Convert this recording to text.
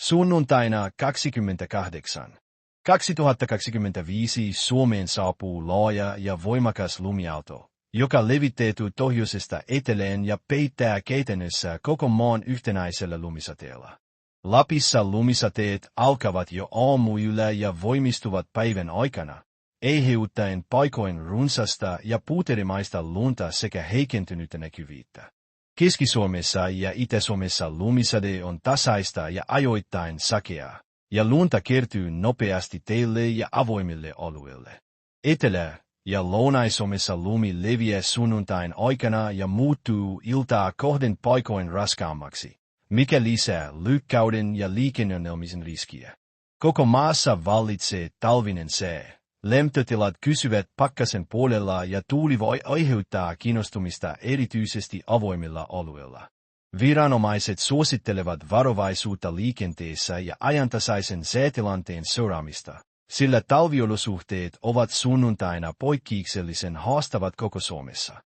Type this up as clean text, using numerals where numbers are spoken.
Sunnuntaina 28. 2025 Suomeen saapuu laaja ja voimakas lumiaalto, joka levitteytyy pohjoisesta etelään ja peittää käytännössä koko maan yhtenäisellä lumisateella. Lapissa lumisateet alkavat jo aamuyöllä ja voimistuvat päivän aikana, aiheuttaen paikoin runsasta ja puuterimaista lunta sekä heikentynyttä näkyvyyttä. Keski-Suomessa ja Itä-Suomessa lumisade on tasaista ja ajoittain sakeaa, ja lunta kertyy nopeasti teille ja avoimille alueille. Etelä- ja Lounais-Suomessa lumi leviää sunnuntain aikana ja muuttuu iltaa kohden paikoin raskaammaksi, mikä lisää lykkäyden ja liikenneongelmien riskiä. Koko maassa vallitsee talvinen sää. Lämpötilat kysyvät pakkasen puolella ja tuuli voi aiheuttaa kiinnostumista erityisesti avoimilla alueilla. Viranomaiset suosittelevat varovaisuutta liikenteessä ja ajantasaisen säätilanteen seuraamista, sillä talviolosuhteet ovat sunnuntaina poikkeuksellisen haastavat koko Suomessa.